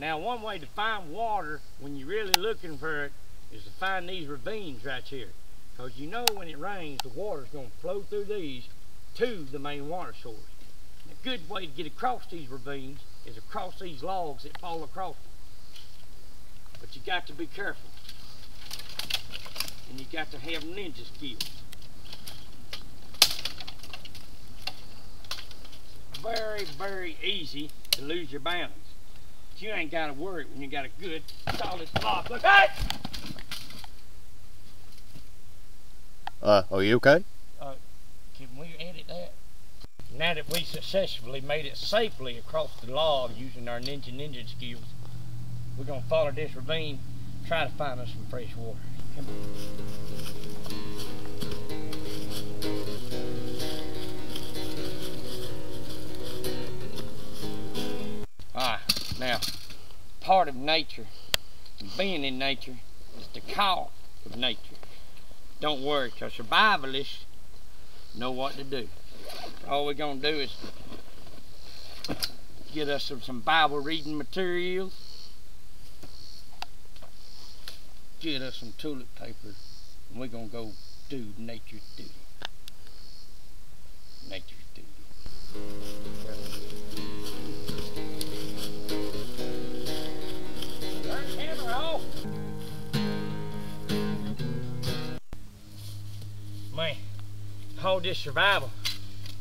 Now, one way to find water when you're really looking for it is to find these ravines right here. Because you know when it rains, the water's going to flow through these to the main water source. And a good way to get across these ravines is across these logs that fall across them. But you got to be careful. And you got to have ninja skills. Very, very easy to lose your balance. But you ain't got to worry when you got a good, solid log. Look at it! Are you okay? Can we edit that? Now that we successfully made it safely across the log using our ninja skills, we're gonna follow this ravine, try to find us some fresh water. Come on. Alright, now, part of nature, being in nature, is the call of nature. Don't worry, because survivalists know what to do. All we're going to do is get us some Bible reading materials, get us some toilet paper, and we're going to go do nature's duty. Nature's duty. Turn the camera off. Man, all this survival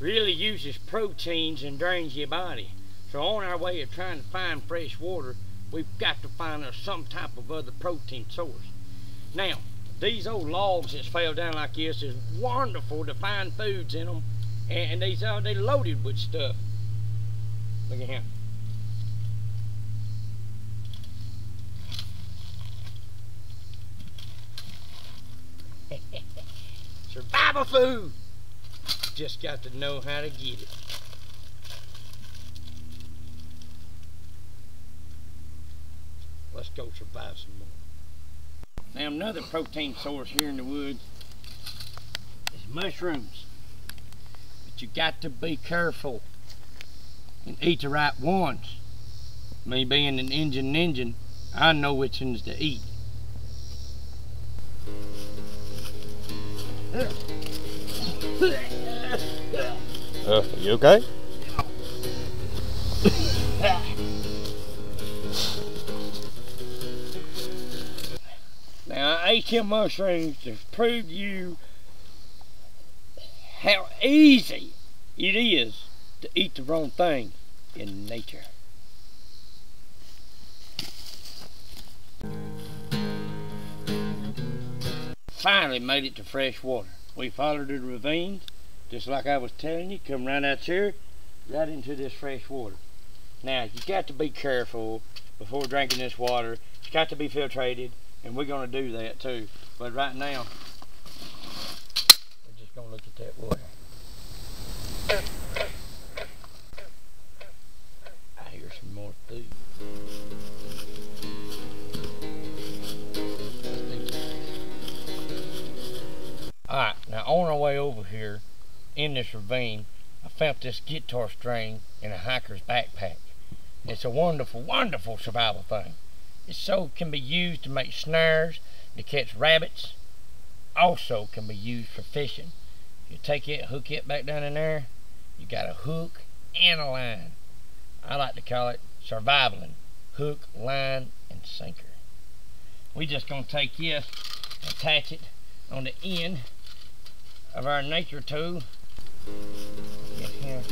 really uses proteins and drains your body. So on our way of trying to find fresh water, we've got to find us some type of other protein source. Now, these old logs that fell down like this is wonderful to find foods in them, and they're loaded with stuff. Look at him. Survival food! Just got to know how to get it. Let's go survive some more. Now another protein source here in the woods is mushrooms. But you got to be careful and eat the right ones. Me being an INGIN ninja, I know which ones to eat. Are you okay? Now I ate them mushrooms to prove to you how easy it is to eat the wrong thing in nature. Finally made it to fresh water. We followed the ravines, just like I was telling you, come right out here, right into this fresh water. Now, you got to be careful before drinking this water. It's got to be filtrated, and we're going to do that too. But right now, we're just going to look at that water. I hear some more food. Alright, now on our way over here in this ravine, I found this guitar string in a hiker's backpack. It's a wonderful, wonderful survival thing. It so can be used to make snares to catch rabbits. Also can be used for fishing. You take it, hook it back down in there, you got a hook and a line. I like to call it survivaling. Hook, line, and sinker. We just gonna take this, attach it on the end of our nature tool. Get here.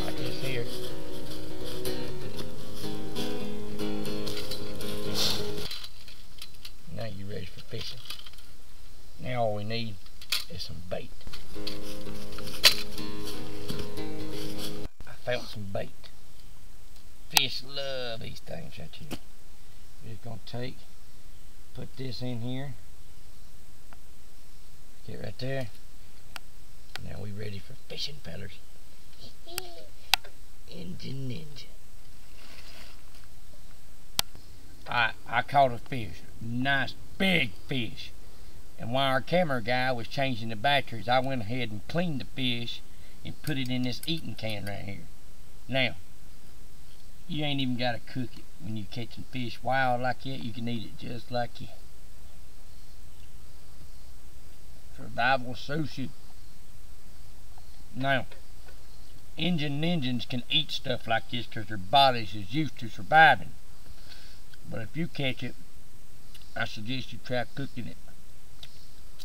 Like this here. Now you're ready for fishing. Now all we need is some bait. I found some bait. Fish love these things right here. We're just gonna put this in here. Get right there. Now we ready for fishing, fellas. INGIN ninja. I caught a fish. Nice big fish. And while our camera guy was changing the batteries, I went ahead and cleaned the fish and put it in this eating can right here. Now, you ain't even got to cook it. When you're catching fish wild like that, you can eat it just like that. Survival sushi. Now, ninjas can eat stuff like this because their bodies is used to surviving. But if you catch it, I suggest you try cooking it.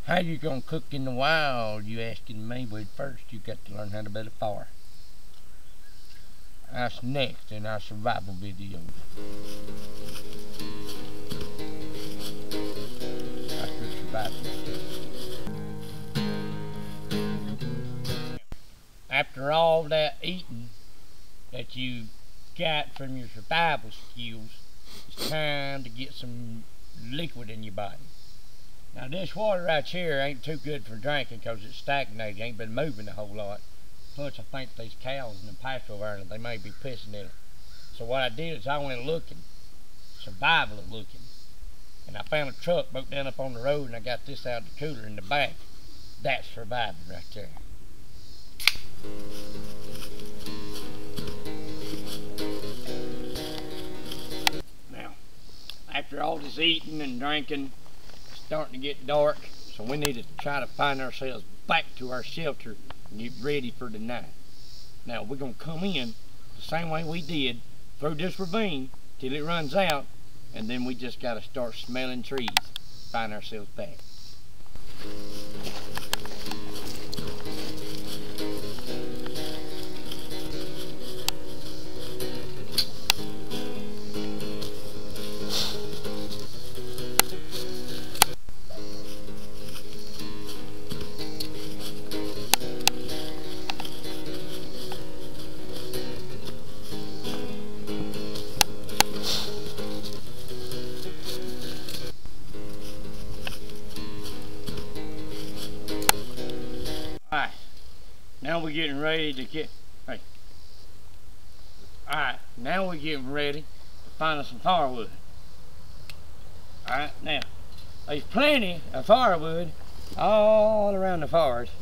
How you gonna cook in the wild, you asking me? Well, first you got to learn how to build a fire. That's next in our survival videos. That's good survival. After all that eating that you got from your survival skills, it's time to get some liquid in your body. Now this water right here ain't too good for drinking because it's stagnated, ain't been moving a whole lot. Plus I think these cows in the pasture over there, they may be pissing in it. So what I did is I went looking, survival looking, and I found a truck broke down up on the road, and I got this out of the cooler in the back. That's surviving right there. Now, after all this eating and drinking, it's starting to get dark, so we need to try to find ourselves back to our shelter and get ready for the night. Now, we're going to come in the same way we did through this ravine till it runs out, and then we just got to start smelling trees, find ourselves back. Alright, now we're getting ready to get, hey. Alright, now we're getting ready to find us some firewood. Alright, now, there's plenty of firewood all around the forest.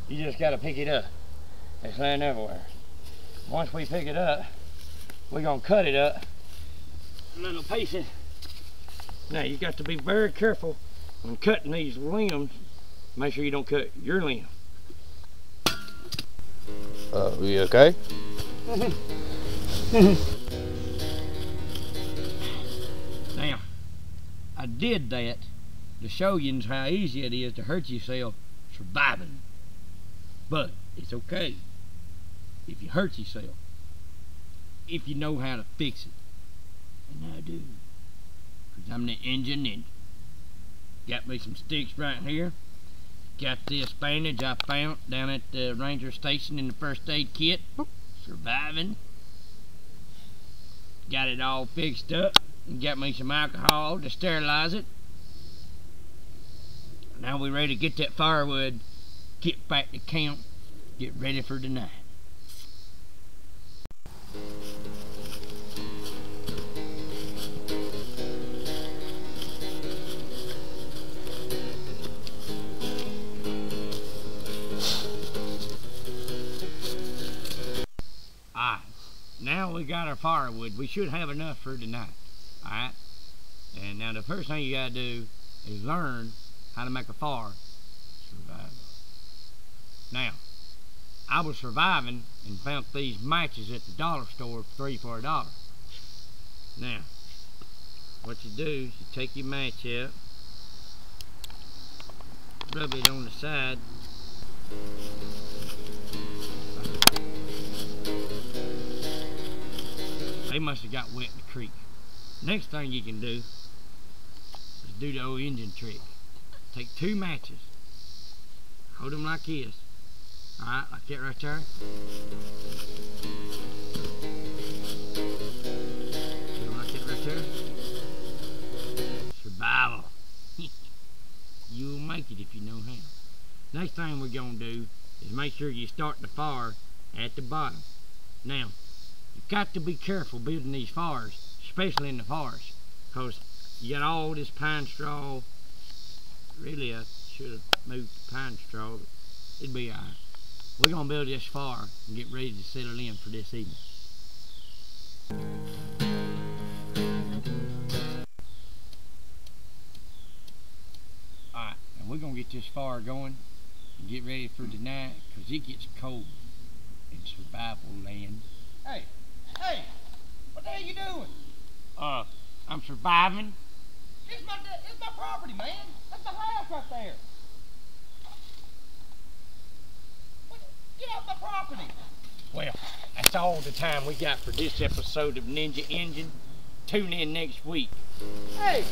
You just gotta pick it up. It's laying everywhere. Once we pick it up, we're gonna cut it up in little pieces. Now, you got to be very careful when cutting these limbs. Make sure you don't cut your limb. You okay? Now, I did that to show you how easy it is to hurt yourself surviving. But it's okay if you hurt yourself, if you know how to fix it. And I do, because I'm the INGIN ninja. Got me some sticks right here. Got this bandage I found down at the ranger station in the first aid kit. Surviving. Got it all fixed up. Got me some alcohol to sterilize it. Now we're ready to get that firewood, get back to camp, get ready for the night. Alright, now we got our firewood. We should have enough for tonight. Alright? And now the first thing you gotta do is learn how to make a fire. Survival. Now, I was surviving and found these matches at the dollar store for 3 for $1. Now, what you do is you take your match out, rub it on the side. They must have got wet in the creek. Next thing you can do is do the old INGIN trick. Take 2 matches, hold them like this. Alright, like that right there. Do them like that right there. Survival. You'll make it if you know how. Next thing we're going to do is make sure you start the fire at the bottom. Now, you've got to be careful building these fires, especially in the forest, because you got all this pine straw. Really, I should have moved the pine straw, but it'd be alright. We're going to build this fire and get ready to settle in for this evening. Alright, now we're gonna get this fire going and get ready for tonight, because it gets cold in survival land. Hey, what the hell you doing? I'm surviving. It's my property, man. That's my house right there. Get off my property. Well, that's all the time we got for this episode of Ninja Engine. Tune in next week. Hey!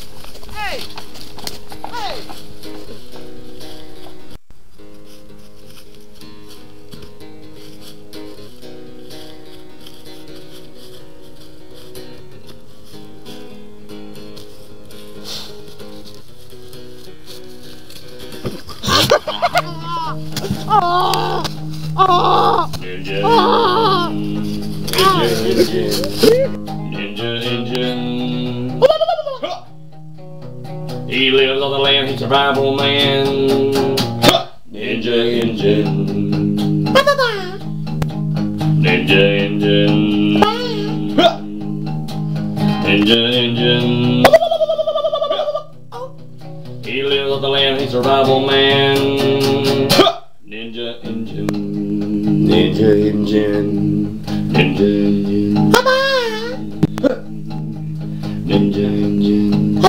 Ninja engine. He lives on the land, he's survival man. Ninja engine. Ninja engine. Ninja engine. He lives on the land, he's survival man. Ninja engine. Ninja engine. Ninja engine. Ninja engine.